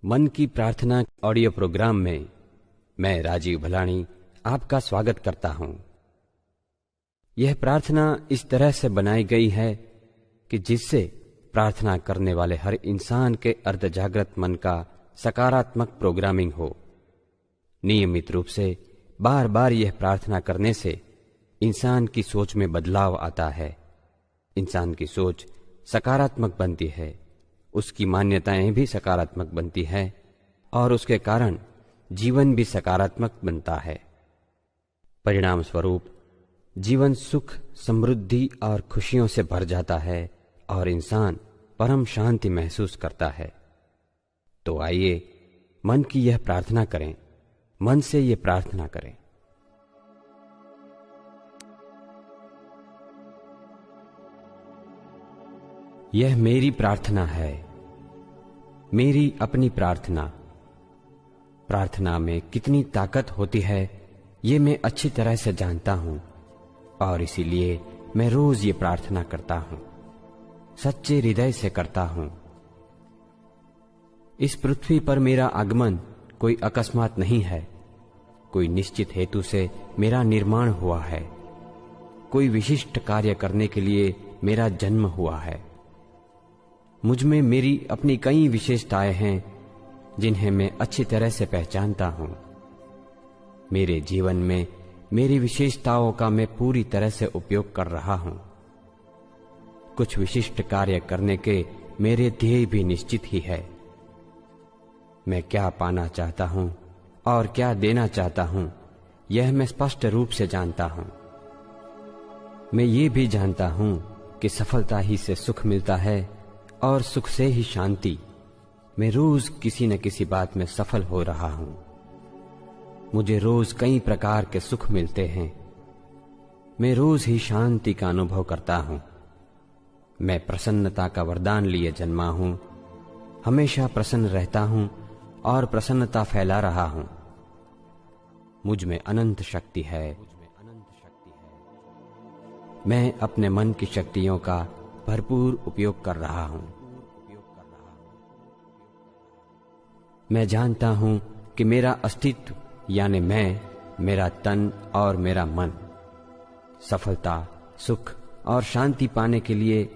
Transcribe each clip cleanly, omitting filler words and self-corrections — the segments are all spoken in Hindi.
मन की प्रार्थना ऑडियो प्रोग्राम में मैं राजीव भलाणी आपका स्वागत करता हूं। यह प्रार्थना इस तरह से बनाई गई है कि जिससे प्रार्थना करने वाले हर इंसान के अर्धजागृत मन का सकारात्मक प्रोग्रामिंग हो। नियमित रूप से बार बार यह प्रार्थना करने से इंसान की सोच में बदलाव आता है। इंसान की सोच सकारात्मक बनती है, उसकी मान्यताएं भी सकारात्मक बनती है और उसके कारण जीवन भी सकारात्मक बनता है। परिणाम स्वरूप जीवन सुख, समृद्धि और खुशियों से भर जाता है और इंसान परम शांति महसूस करता है। तो आइए मन की यह प्रार्थना करें, मन से यह प्रार्थना करें। यह मेरी प्रार्थना है, मेरी अपनी प्रार्थना। प्रार्थना में कितनी ताकत होती है ये मैं अच्छी तरह से जानता हूं और इसीलिए मैं रोज ये प्रार्थना करता हूं, सच्चे हृदय से करता हूं। इस पृथ्वी पर मेरा आगमन कोई अकस्मात नहीं है, कोई निश्चित हेतु से मेरा निर्माण हुआ है, कोई विशिष्ट कार्य करने के लिए मेरा जन्म हुआ है। मुझ में मेरी अपनी कई विशेषताएं हैं जिन्हें मैं अच्छी तरह से पहचानता हूं। मेरे जीवन में मेरी विशेषताओं का मैं पूरी तरह से उपयोग कर रहा हूं। कुछ विशिष्ट कार्य करने के मेरे ध्येय भी निश्चित ही है। मैं क्या पाना चाहता हूं और क्या देना चाहता हूं यह मैं स्पष्ट रूप से जानता हूं। मैं ये भी जानता हूं कि सफलता ही से सुख मिलता है और सुख से ही शांति। मैं रोज किसी न किसी बात में सफल हो रहा हूं। मुझे रोज कई प्रकार के सुख मिलते हैं। मैं रोज ही शांति का अनुभव करता हूं। मैं प्रसन्नता का वरदान लिए जन्मा हूं, हमेशा प्रसन्न रहता हूं और प्रसन्नता फैला रहा हूं। मुझ में अनंत शक्ति है। मैं अपने मन की शक्तियों का भरपूर उपयोग कर रहा हूं। मैं जानता हूं कि मेरा अस्तित्व यानी मैं, मेरा तन और मेरा मन सफलता, सुख और शांति पाने के लिए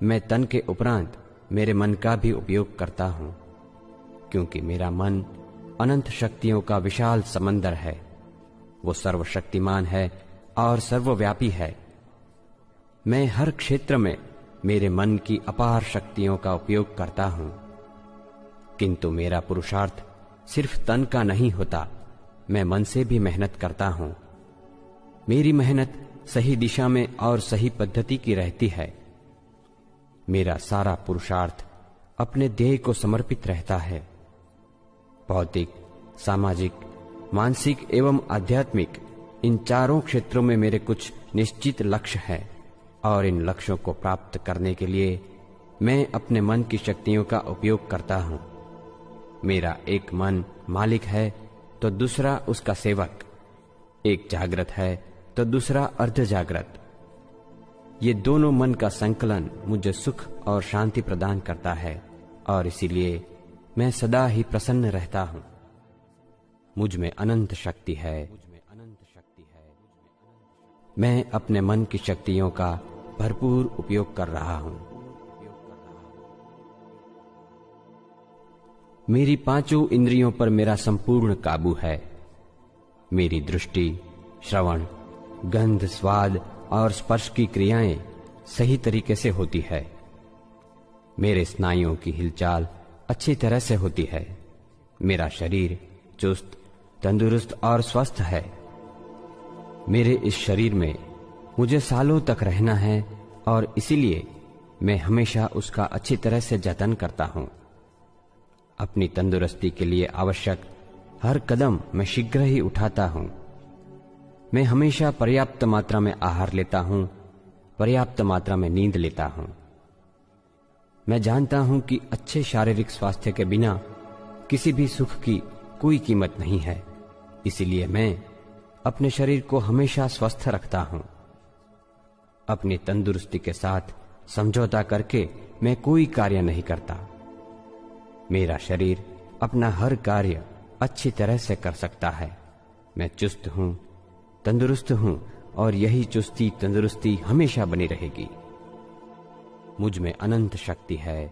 मैं तन के उपरांत मेरे मन का भी उपयोग करता हूं, क्योंकि मेरा मन अनंत शक्तियों का विशाल समंदर है। वो सर्वशक्तिमान है और सर्वव्यापी है। मैं हर क्षेत्र में मेरे मन की अपार शक्तियों का उपयोग करता हूं, किंतु मेरा पुरुषार्थ सिर्फ तन का नहीं होता, मैं मन से भी मेहनत करता हूं। मेरी मेहनत सही दिशा में और सही पद्धति की रहती है। मेरा सारा पुरुषार्थ अपने ध्येय को समर्पित रहता है। भौतिक, सामाजिक, मानसिक एवं आध्यात्मिक इन चारों क्षेत्रों में मेरे कुछ निश्चित लक्ष्य हैं और इन लक्ष्यों को प्राप्त करने के लिए मैं अपने मन की शक्तियों का उपयोग करता हूं। मेरा एक मन मालिक है तो दूसरा उसका सेवक, एक जागृत है तो दूसरा अर्ध जागृत। ये दोनों मन का संकलन मुझे सुख और शांति प्रदान करता है और इसीलिए मैं सदा ही प्रसन्न रहता हूं। मुझ में अनंत शक्ति है। मैं अपने मन की शक्तियों का भरपूर उपयोग कर रहा हूं। मेरी पांचों इंद्रियों पर मेरा संपूर्ण काबू है। मेरी दृष्टि, श्रवण, गंध, स्वाद और स्पर्श की क्रियाएं सही तरीके से होती है। मेरे स्नायुओं की हिलचाल अच्छी तरह से होती है। मेरा शरीर चुस्त, तंदुरुस्त और स्वस्थ है। मेरे इस शरीर में मुझे सालों तक रहना है और इसीलिए मैं हमेशा उसका अच्छी तरह से जतन करता हूं। अपनी तंदुरुस्ती के लिए आवश्यक हर कदम मैं शीघ्र ही उठाता हूं। मैं हमेशा पर्याप्त मात्रा में आहार लेता हूं, पर्याप्त मात्रा में नींद लेता हूं। मैं जानता हूं कि अच्छे शारीरिक स्वास्थ्य के बिना किसी भी सुख की कोई कीमत नहीं है। इसीलिए मैं अपने शरीर को हमेशा स्वस्थ रखता हूं। अपनी तंदुरुस्ती के साथ समझौता करके मैं कोई कार्य नहीं करता। मेरा शरीर अपना हर कार्य अच्छी तरह से कर सकता है। मैं चुस्त हूँ, तंदुरुस्त हूँ और यही चुस्ती तंदुरुस्ती हमेशा बनी रहेगी। मुझ में अनंत शक्ति है।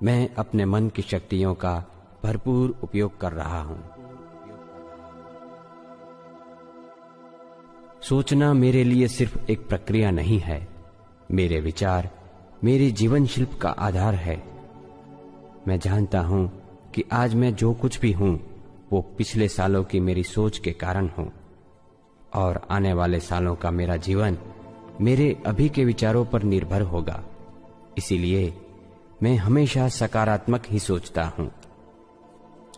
मैं अपने मन की शक्तियों का भरपूर उपयोग कर रहा हूँ। सोचना मेरे लिए सिर्फ एक प्रक्रिया नहीं है। मेरे विचार मेरे जीवन शिल्प का आधार है। मैं जानता हूं कि आज मैं जो कुछ भी हूं वो पिछले सालों की मेरी सोच के कारण हूं, और आने वाले सालों का मेरा जीवन मेरे अभी के विचारों पर निर्भर होगा। इसीलिए मैं हमेशा सकारात्मक ही सोचता हूं।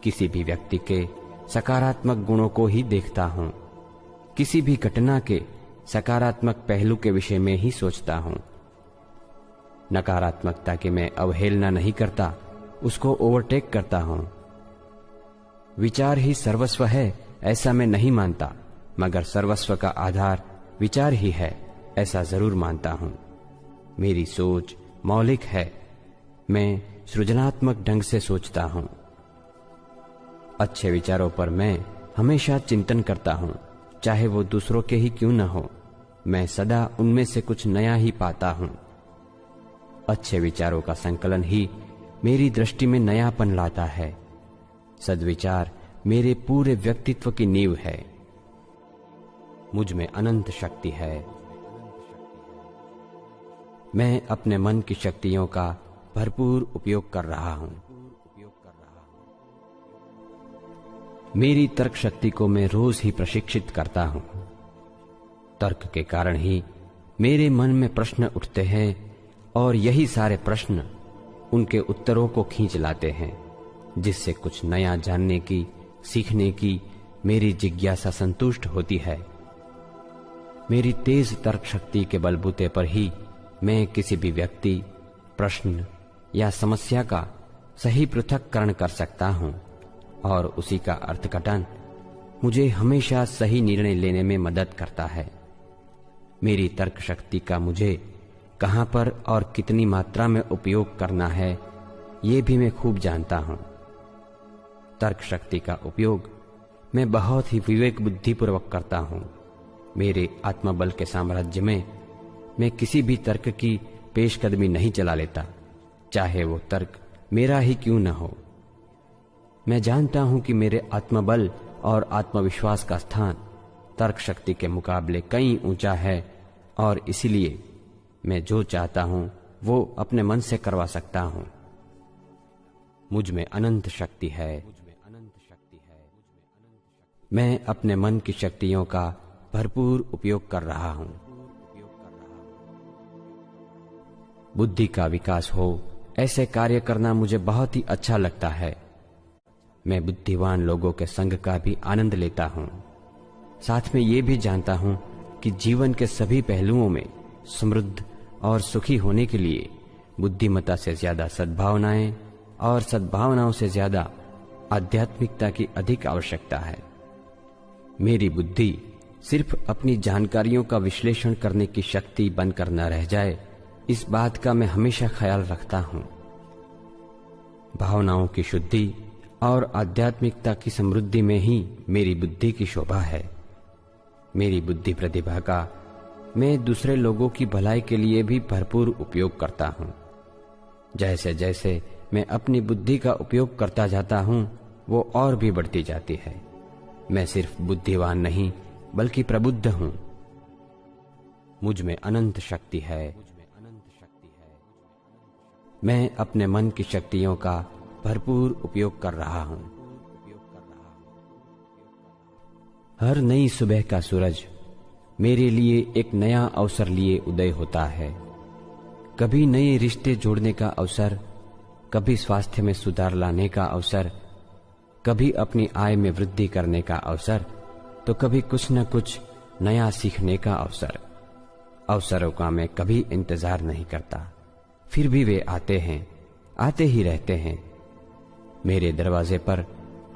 किसी भी व्यक्ति के सकारात्मक गुणों को ही देखता हूं। किसी भी घटना के सकारात्मक पहलू के विषय में ही सोचता हूं। नकारात्मकता की मैं अवहेलना नहीं करता, उसको ओवरटेक करता हूं। विचार ही सर्वस्व है ऐसा मैं नहीं मानता, मगर सर्वस्व का आधार विचार ही है ऐसा जरूर मानता हूं। मेरी सोच मौलिक है। मैं सृजनात्मक ढंग से सोचता हूं। अच्छे विचारों पर मैं हमेशा चिंतन करता हूं, चाहे वो दूसरों के ही क्यों न हो। मैं सदा उनमें से कुछ नया ही पाता हूं। अच्छे विचारों का संकलन ही मेरी दृष्टि में नयापन लाता है। सद्विचार मेरे पूरे व्यक्तित्व की नींव है। मुझ में अनंत शक्ति है। मैं अपने मन की शक्तियों का भरपूर उपयोग कर रहा हूं। मेरी तर्क शक्ति को मैं रोज ही प्रशिक्षित करता हूं। तर्क के कारण ही मेरे मन में प्रश्न उठते हैं और यही सारे प्रश्न उनके उत्तरों को खींच लाते हैं, जिससे कुछ नया जानने की, सीखने की मेरी जिज्ञासा संतुष्ट होती है। मेरी तेज तर्क शक्ति के बलबूते पर ही मैं किसी भी व्यक्ति, प्रश्न या समस्या का सही पृथक्करण कर सकता हूं और उसी का अर्थघटन मुझे हमेशा सही निर्णय लेने में मदद करता है। मेरी तर्क शक्ति का मुझे कहां पर और कितनी मात्रा में उपयोग करना है, ये भी मैं खूब जानता हूं। तर्क शक्ति का उपयोग मैं बहुत ही विवेक बुद्धिपूर्वक करता हूं। मेरे आत्मबल के साम्राज्य में मैं किसी भी तर्क की पेशकदमी नहीं चला लेता, चाहे वो तर्क मेरा ही क्यों न हो। मैं जानता हूं कि मेरे आत्मबल और आत्मविश्वास का स्थान तर्क शक्ति के मुकाबले कहीं ऊंचा है, और इसीलिए मैं जो चाहता हूं वो अपने मन से करवा सकता हूं। मुझ में अनंत शक्ति है। मैं अपने मन की शक्तियों का भरपूर उपयोग कर रहा हूं। बुद्धि का विकास हो ऐसे कार्य करना मुझे बहुत ही अच्छा लगता है। मैं बुद्धिमान लोगों के संग का भी आनंद लेता हूं। साथ में ये भी जानता हूं कि जीवन के सभी पहलुओं में समृद्ध और सुखी होने के लिए बुद्धिमत्ता से ज्यादा सद्भावनाएं और सद्भावनाओं से ज्यादा आध्यात्मिकता की अधिक आवश्यकता है। मेरी बुद्धि सिर्फ अपनी जानकारियों का विश्लेषण करने की शक्ति बनकर न रह जाए, इस बात का मैं हमेशा ख्याल रखता हूं। भावनाओं की शुद्धि और आध्यात्मिकता की समृद्धि में ही मेरी बुद्धि की शोभा है। मेरी बुद्धि प्रतिभा का मैं दूसरे लोगों की भलाई के लिए भी भरपूर उपयोग करता हूं। जैसे जैसे मैं अपनी बुद्धि का उपयोग करता जाता हूं, वो और भी बढ़ती जाती है। मैं सिर्फ बुद्धिवान नहीं बल्कि प्रबुद्ध हूं। मुझ में अनंत शक्ति है। मैं अपने मन की शक्तियों का भरपूर उपयोग कर रहा हूं। हर नई सुबह का सूरज मेरे लिए एक नया अवसर लिए उदय होता है। कभी नए रिश्ते जोड़ने का अवसर, कभी स्वास्थ्य में सुधार लाने का अवसर, कभी अपनी आय में वृद्धि करने का अवसर, तो कभी कुछ न कुछ नया सीखने का अवसर। अवसरों का मैं कभी इंतजार नहीं करता, फिर भी वे आते हैं, आते ही रहते हैं। मेरे दरवाजे पर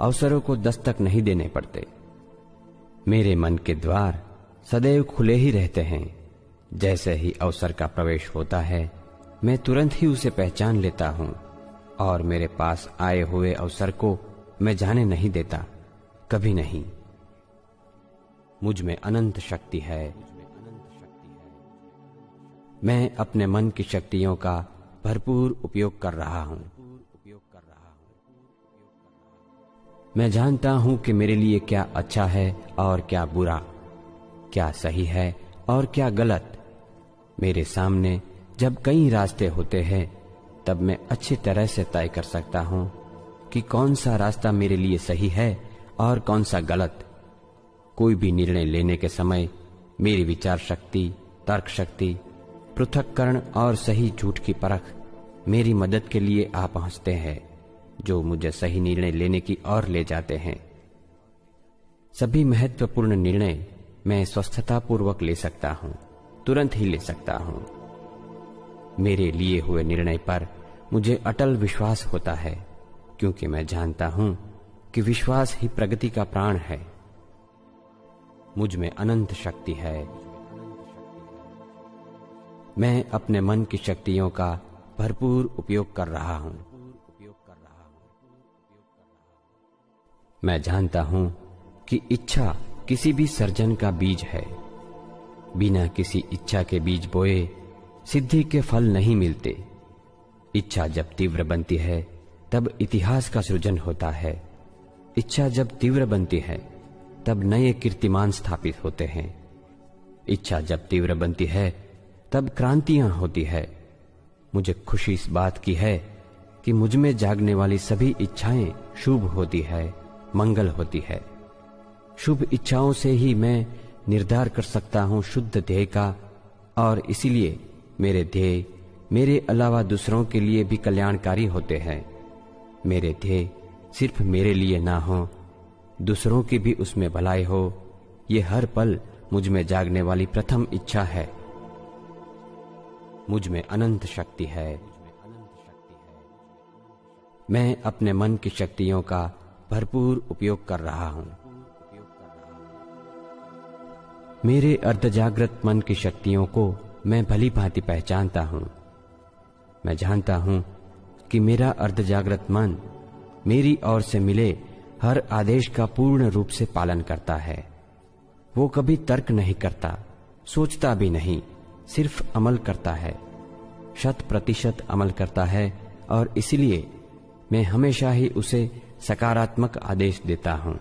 अवसरों को दस्तक नहीं देने पड़ते। मेरे मन के द्वार सदैव खुले ही रहते हैं। जैसे ही अवसर का प्रवेश होता है, मैं तुरंत ही उसे पहचान लेता हूं और मेरे पास आए हुए अवसर को मैं जाने नहीं देता, कभी नहीं। मुझ में अनंत शक्ति है। मैं अपने मन की शक्तियों का भरपूर उपयोग कर रहा हूं। मैं जानता हूं कि मेरे लिए क्या अच्छा है और क्या बुरा, क्या सही है और क्या गलत। मेरे सामने जब कई रास्ते होते हैं, तब मैं अच्छी तरह से तय कर सकता हूं कि कौन सा रास्ता मेरे लिए सही है और कौन सा गलत। कोई भी निर्णय लेने के समय मेरी विचार शक्ति, तर्क शक्ति, पृथक्करण और सही झूठ की परख मेरी मदद के लिए आ पहुंचते हैं, जो मुझे सही निर्णय लेने की ओर ले जाते हैं। सभी महत्वपूर्ण निर्णय मैं स्वस्थता पूर्वक ले सकता हूं, तुरंत ही ले सकता हूं। मेरे लिए हुए निर्णय पर मुझे अटल विश्वास होता है, क्योंकि मैं जानता हूं कि विश्वास ही प्रगति का प्राण है। मुझ में अनंत शक्ति है। मैं अपने मन की शक्तियों का भरपूर उपयोग कर रहा हूं। मैं जानता हूं कि इच्छा किसी भी सर्जन का बीज है। बिना किसी इच्छा के बीज बोए सिद्धि के फल नहीं मिलते। इच्छा जब तीव्र बनती है, तब इतिहास का सृजन होता है। इच्छा जब तीव्र बनती है, तब नए कीर्तिमान स्थापित होते हैं। इच्छा जब तीव्र बनती है, तब क्रांतियां होती है। मुझे खुशी इस बात की है कि मुझ में जागने वाली सभी इच्छाएं शुभ होती है, मंगल होती है। शुभ इच्छाओं से ही मैं निर्धार कर सकता हूं शुद्ध ध्येय का, और इसीलिए मेरे ध्येय मेरे अलावा दूसरों के लिए भी कल्याणकारी होते हैं। मेरे ध्येय सिर्फ मेरे लिए ना हो, दूसरों की भी उसमें भलाई हो, ये हर पल मुझ में जागने वाली प्रथम इच्छा है। मुझ में अनंत शक्ति है। मैं अपने मन की शक्तियों का भरपूर उपयोग कर रहा हूं। मेरे अर्धजागृत मन की शक्तियों को मैं भली भांति पहचानता हूं। मैं जानता हूं कि मेरा अर्धजागृत मन मेरी ओर से मिले हर आदेश का पूर्ण रूप से पालन करता है। वो कभी तर्क नहीं करता, सोचता भी नहीं, सिर्फ अमल करता है, 100% अमल करता है। और इसलिए मैं हमेशा ही उसे सकारात्मक आदेश देता हूं।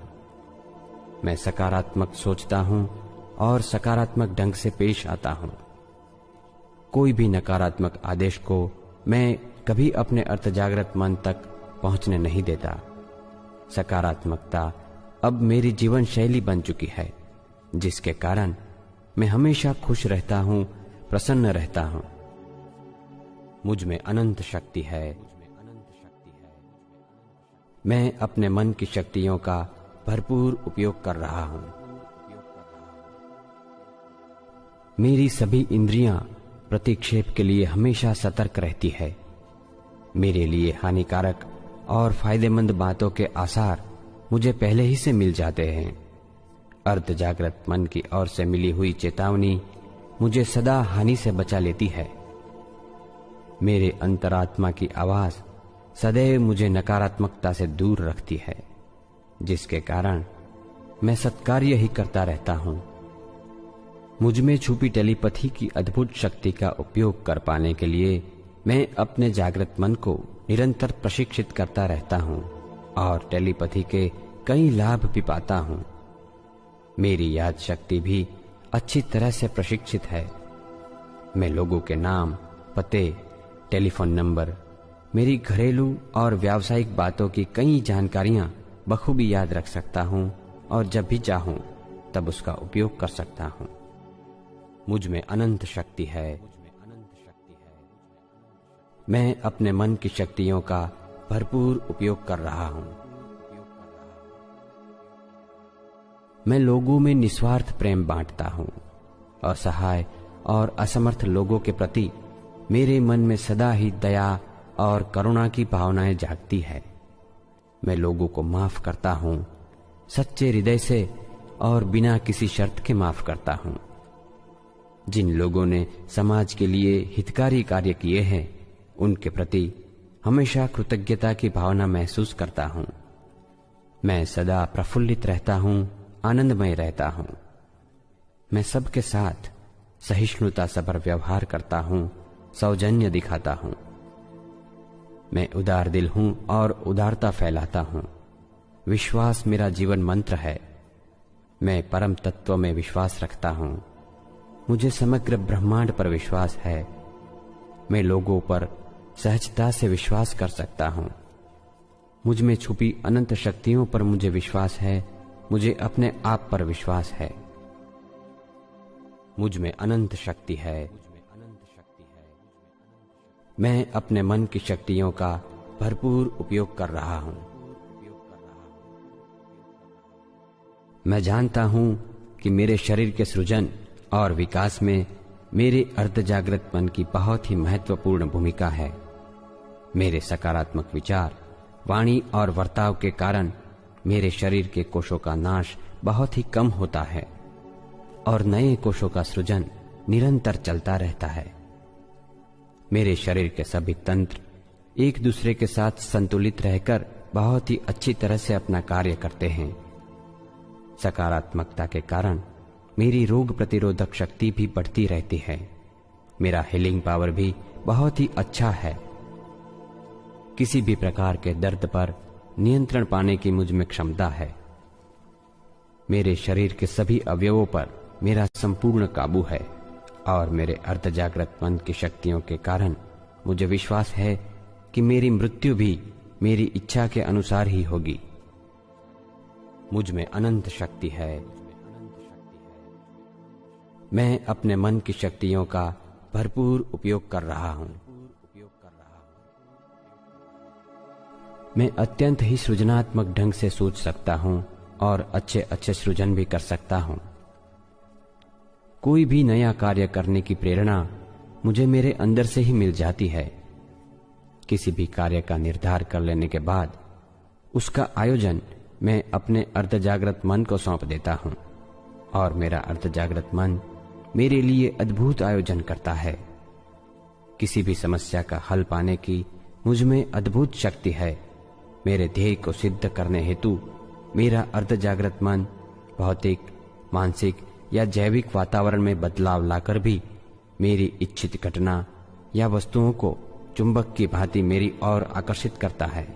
मैं सकारात्मक सोचता हूं और सकारात्मक ढंग से पेश आता हूं। कोई भी नकारात्मक आदेश को मैं कभी अपने अर्धजागृत मन तक पहुंचने नहीं देता। सकारात्मकता अब मेरी जीवन शैली बन चुकी है, जिसके कारण मैं हमेशा खुश रहता हूं, प्रसन्न रहता हूं। मुझ में अनंत शक्ति है। मैं अपने मन की शक्तियों का भरपूर उपयोग कर रहा हूं। मेरी सभी इंद्रियां प्रतिक्षेप के लिए हमेशा सतर्क रहती है। मेरे लिए हानिकारक और फायदेमंद बातों के आसार मुझे पहले ही से मिल जाते हैं। अर्धजागृत मन की ओर से मिली हुई चेतावनी मुझे सदा हानि से बचा लेती है। मेरे अंतरात्मा की आवाज सदैव मुझे नकारात्मकता से दूर रखती है, जिसके कारण मैं सत्कार्य ही करता रहता हूं। मुझ में छुपी टेलीपैथी की अद्भुत शक्ति का उपयोग कर पाने के लिए मैं अपने जागृत मन को निरंतर प्रशिक्षित करता रहता हूं और टेलीपैथी के कई लाभ भी पाता हूं। मेरी याद शक्ति भी अच्छी तरह से प्रशिक्षित है। मैं लोगों के नाम, पते, टेलीफोन नंबर, मेरी घरेलू और व्यावसायिक बातों की कई जानकारियां बखूबी याद रख सकता हूं और जब भी चाहूं तब उसका उपयोग कर सकता हूं। मुझ में अनंत शक्ति है। मैं अपने मन की शक्तियों का भरपूर उपयोग कर रहा हूं। मैं लोगों में निस्वार्थ प्रेम बांटता हूं। असहाय और असमर्थ लोगों के प्रति मेरे मन में सदा ही दया और करुणा की भावनाएं जागती है। मैं लोगों को माफ करता हूं, सच्चे हृदय से और बिना किसी शर्त के माफ करता हूं। जिन लोगों ने समाज के लिए हितकारी कार्य किए हैं, उनके प्रति हमेशा कृतज्ञता की भावना महसूस करता हूँ। मैं सदा प्रफुल्लित रहता हूँ, आनंदमय रहता हूँ। मैं सबके साथ सहिष्णुता से व्यवहार करता हूँ, सौजन्य दिखाता हूँ। मैं उदार दिल हूँ और उदारता फैलाता हूँ। विश्वास मेरा जीवन मंत्र है। मैं परम तत्व में विश्वास रखता हूँ। मुझे समग्र ब्रह्मांड पर विश्वास है। मैं लोगों पर सहजता से विश्वास कर सकता हूँ। मुझ में छुपी अनंत शक्तियों पर मुझे विश्वास है। मुझे अपने आप पर विश्वास है। मुझ में अनंत शक्ति है। मैं अपने मन की शक्तियों का भरपूर उपयोग कर रहा हूँ। मैं जानता हूँ कि मेरे शरीर के सृजन और विकास में मेरे अर्धजागृत मन की बहुत ही महत्वपूर्ण भूमिका है। मेरे सकारात्मक विचार, वाणी और वर्ताव के कारण मेरे शरीर के कोशों का नाश बहुत ही कम होता है और नए कोशों का सृजन निरंतर चलता रहता है। मेरे शरीर के सभी तंत्र एक दूसरे के साथ संतुलित रहकर बहुत ही अच्छी तरह से अपना कार्य करते हैं। सकारात्मकता के कारण मेरी रोग प्रतिरोधक शक्ति भी बढ़ती रहती है। मेरा हीलिंग पावर भी बहुत ही अच्छा है। किसी भी प्रकार के दर्द पर नियंत्रण पाने की मुझ में क्षमता है। मेरे शरीर के सभी अवयवों पर मेरा संपूर्ण काबू है और मेरे अर्धजागृत मन की शक्तियों के कारण मुझे विश्वास है कि मेरी मृत्यु भी मेरी इच्छा के अनुसार ही होगी। मुझ में अनंत शक्ति है। मैं अपने मन की शक्तियों का भरपूर उपयोग कर रहा हूँ। मैं अत्यंत ही सृजनात्मक ढंग से सोच सकता हूँ और अच्छे अच्छे सृजन भी कर सकता हूँ। कोई भी नया कार्य करने की प्रेरणा मुझे मेरे अंदर से ही मिल जाती है। किसी भी कार्य का निर्धार कर लेने के बाद उसका आयोजन मैं अपने अर्धजागृत मन को सौंप देता हूँ और मेरा अर्धजागृत मन मेरे लिए अद्भुत आयोजन करता है। किसी भी समस्या का हल पाने की मुझ में अद्भुत शक्ति है। मेरे ध्येय को सिद्ध करने हेतु मेरा अर्धजागृत मन भौतिक, मानसिक या जैविक वातावरण में बदलाव लाकर भी मेरी इच्छित घटना या वस्तुओं को चुंबक की भांति मेरी ओर आकर्षित करता है।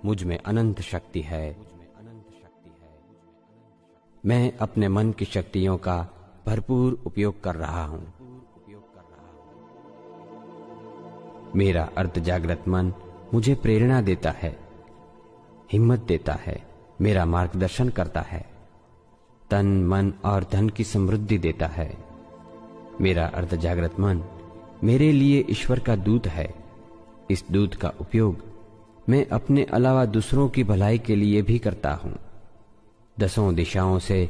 मुझ में अनंत शक्ति है। मैं अपने मन की शक्तियों का भरपूर उपयोग कर रहा हूँ। मेरा अर्धजागृत मन मुझे प्रेरणा देता है, हिम्मत देता है, मेरा मार्गदर्शन करता है, तन, मन और धन की समृद्धि देता है। मेरा अर्धजागृत मन मेरे लिए ईश्वर का दूत है। इस दूत का उपयोग मैं अपने अलावा दूसरों की भलाई के लिए भी करता हूँ। दसों दिशाओं से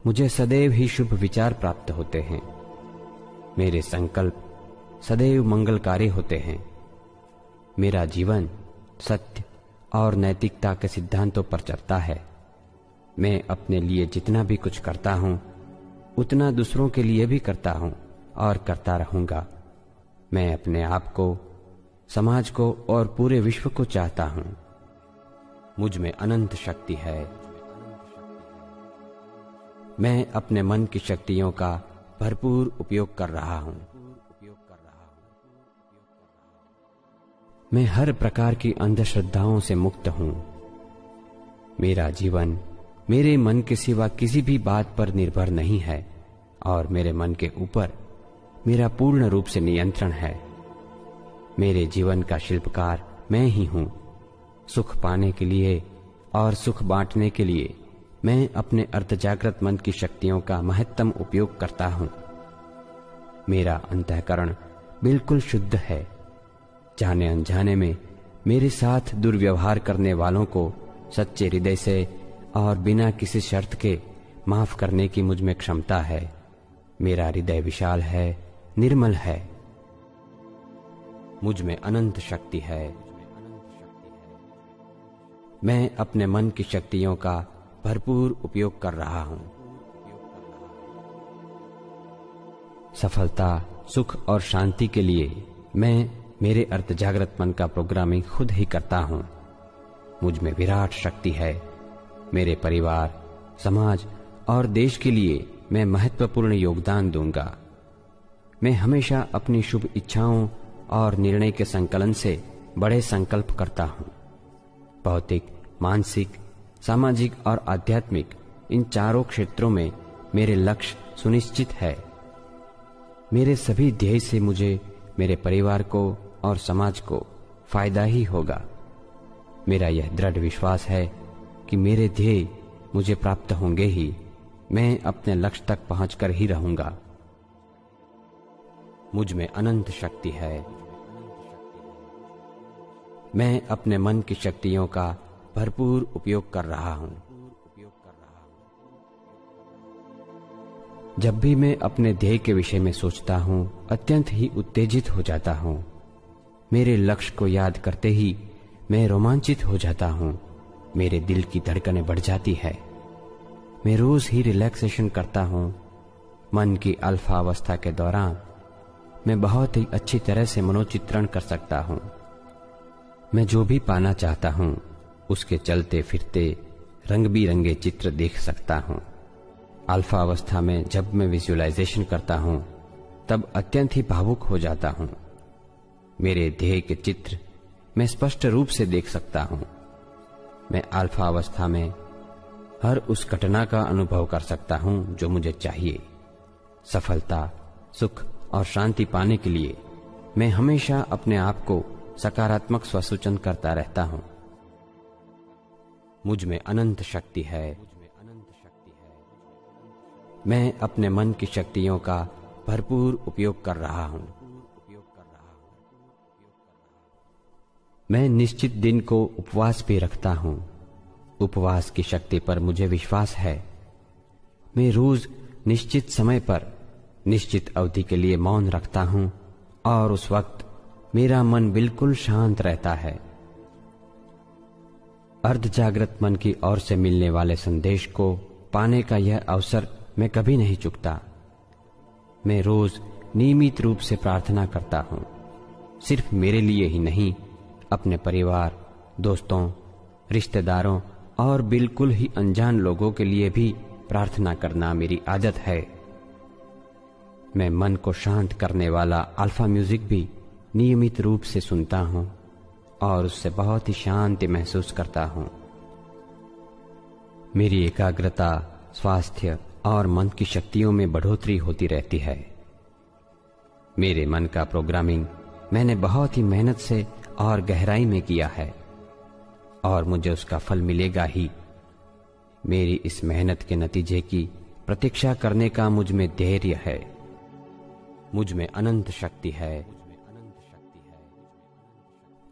मुझे सदैव ही शुभ विचार प्राप्त होते हैं। मेरे संकल्प सदैव मंगलकारी होते हैं। मेरा जीवन सत्य और नैतिकता के सिद्धांतों पर चलता है। मैं अपने लिए जितना भी कुछ करता हूँ उतना दूसरों के लिए भी करता हूँ और करता रहूंगा। मैं अपने आप को, समाज को और पूरे विश्व को चाहता हूँ। मुझ में अनंत शक्ति है। मैं अपने मन की शक्तियों का भरपूर उपयोग कर रहा हूँ। मैं हर प्रकार की अंधश्रद्धाओं से मुक्त हूँ। मेरा जीवन मेरे मन के सिवा किसी भी बात पर निर्भर नहीं है और मेरे मन के ऊपर मेरा पूर्ण रूप से नियंत्रण है। मेरे जीवन का शिल्पकार मैं ही हूँ। सुख पाने के लिए और सुख बांटने के लिए मैं अपने अर्धजागृत मन की शक्तियों का महत्तम उपयोग करता हूँ। मेरा अंतःकरण बिल्कुल शुद्ध है। जाने अनजाने में मेरे साथ दुर्व्यवहार करने वालों को सच्चे हृदय से और बिना किसी शर्त के माफ करने की मुझ में क्षमता है। मेरा हृदय विशाल है, निर्मल है। मुझ में अनंत शक्ति है। मैं अपने मन की शक्तियों का भरपूर उपयोग कर रहा हूं। सफलता, सुख और शांति के लिए मैं मेरे अर्ध जागृत मन का प्रोग्रामिंग खुद ही करता हूं। मुझ में विराट शक्ति है। मेरे परिवार, समाज और देश के लिए मैं महत्वपूर्ण योगदान दूंगा। मैं हमेशा अपनी शुभ इच्छाओं और निर्णय के संकलन से बड़े संकल्प करता हूं। भौतिक, मानसिक, सामाजिक और आध्यात्मिक इन चारों क्षेत्रों में मेरे लक्ष्य सुनिश्चित है। मेरे सभी ध्येय से मुझे, मेरे परिवार को और समाज को फायदा ही होगा। मेरा यह दृढ़ विश्वास है कि मेरे ध्येय मुझे प्राप्त होंगे ही। मैं अपने लक्ष्य तक पहुंचकर ही रहूंगा। मुझ में अनंत शक्ति है। मैं अपने मन की शक्तियों का भरपूर उपयोग कर रहा हूं। जब भी मैं अपने ध्येय के विषय में सोचता हूं, अत्यंत ही उत्तेजित हो जाता हूं। मेरे लक्ष्य को याद करते ही मैं रोमांचित हो जाता हूं। मेरे दिल की धड़कनें बढ़ जाती है। मैं रोज ही रिलैक्सेशन करता हूं। मन की अल्फा अवस्था के दौरान मैं बहुत ही अच्छी तरह से मनोचित्रण कर सकता हूं। मैं जो भी पाना चाहता हूं, उसके चलते फिरते रंग बिरंगे चित्र देख सकता हूं। अल्फा अवस्था में जब मैं विजुअलाइजेशन करता हूं, तब अत्यंत ही भावुक हो जाता हूं। मेरे ध्येय के चित्र मैं स्पष्ट रूप से देख सकता हूं। मैं अल्फा अवस्था में हर उस घटना का अनुभव कर सकता हूं जो मुझे चाहिए। सफलता, सुख और शांति पाने के लिए मैं हमेशा अपने आप को सकारात्मक स्वसूचन करता रहता हूं। मुझ में अनंत शक्ति है। मैं अपने मन की शक्तियों का भरपूर उपयोग कर रहा हूं। मैं निश्चित दिन को उपवास भी रखता हूं। उपवास की शक्ति पर मुझे विश्वास है। मैं रोज निश्चित समय पर निश्चित अवधि के लिए मौन रखता हूं और उस वक्त मेरा मन बिल्कुल शांत रहता है। अर्ध जागृत मन की ओर से मिलने वाले संदेश को पाने का यह अवसर मैं कभी नहीं चूकता। मैं रोज नियमित रूप से प्रार्थना करता हूं। सिर्फ मेरे लिए ही नहीं, अपने परिवार, दोस्तों, रिश्तेदारों और बिल्कुल ही अनजान लोगों के लिए भी प्रार्थना करना मेरी आदत है। मैं मन को शांत करने वाला अल्फा म्यूजिक भी नियमित रूप से सुनता हूं और उससे बहुत ही शांति महसूस करता हूं। मेरी एकाग्रता, स्वास्थ्य और मन की शक्तियों में बढ़ोतरी होती रहती है। मेरे मन का प्रोग्रामिंग मैंने बहुत ही मेहनत से और गहराई में किया है और मुझे उसका फल मिलेगा ही। मेरी इस मेहनत के नतीजे की प्रतीक्षा करने का मुझ में धैर्य है। मुझ में अनंत शक्ति है।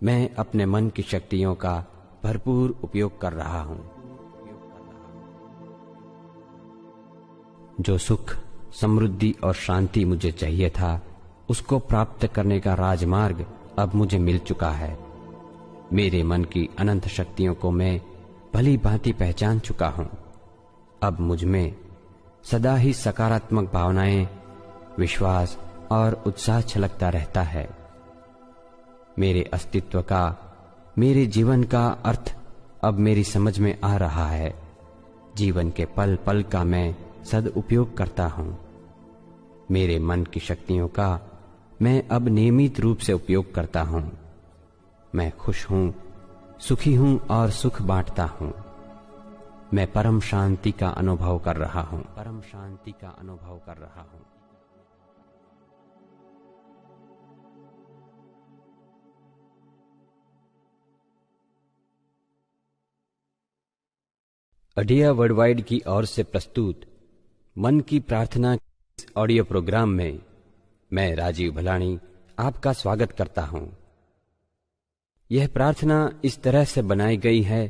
मैं अपने मन की शक्तियों का भरपूर उपयोग कर रहा हूं। जो सुख, समृद्धि और शांति मुझे चाहिए था, उसको प्राप्त करने का राजमार्ग अब मुझे मिल चुका है। मेरे मन की अनंत शक्तियों को मैं भली भांति पहचान चुका हूं। अब मुझ में सदा ही सकारात्मक भावनाएं, विश्वास और उत्साह छलकता रहता है। मेरे अस्तित्व का, मेरे जीवन का अर्थ अब मेरी समझ में आ रहा है। जीवन के पल पल का मैं सदुपयोग करता हूं। मेरे मन की शक्तियों का मैं अब नियमित रूप से उपयोग करता हूं। मैं खुश हूं, सुखी हूं और सुख बांटता हूं। मैं परम शांति का अनुभव कर रहा हूं। परम शांति का अनुभव कर रहा हूं। अडिया वर्ल्डवाइड की ओर से प्रस्तुत मन की प्रार्थना ऑडियो प्रोग्राम में मैं राजीव भलानी आपका स्वागत करता हूं। यह प्रार्थना इस तरह से बनाई गई है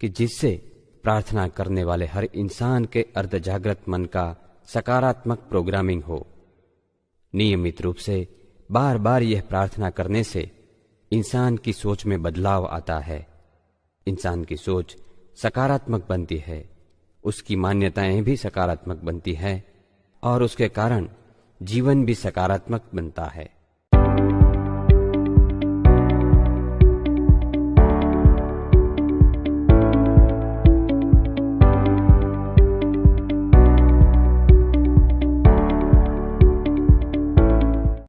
कि जिससे प्रार्थना करने वाले हर इंसान के अर्ध जागृत मन का सकारात्मक प्रोग्रामिंग हो। नियमित रूप से बार बार यह प्रार्थना करने से इंसान की सोच में बदलाव आता है। इंसान की सोच सकारात्मक बनती है, उसकी मान्यताएं भी सकारात्मक बनती है और उसके कारण जीवन भी सकारात्मक बनता है।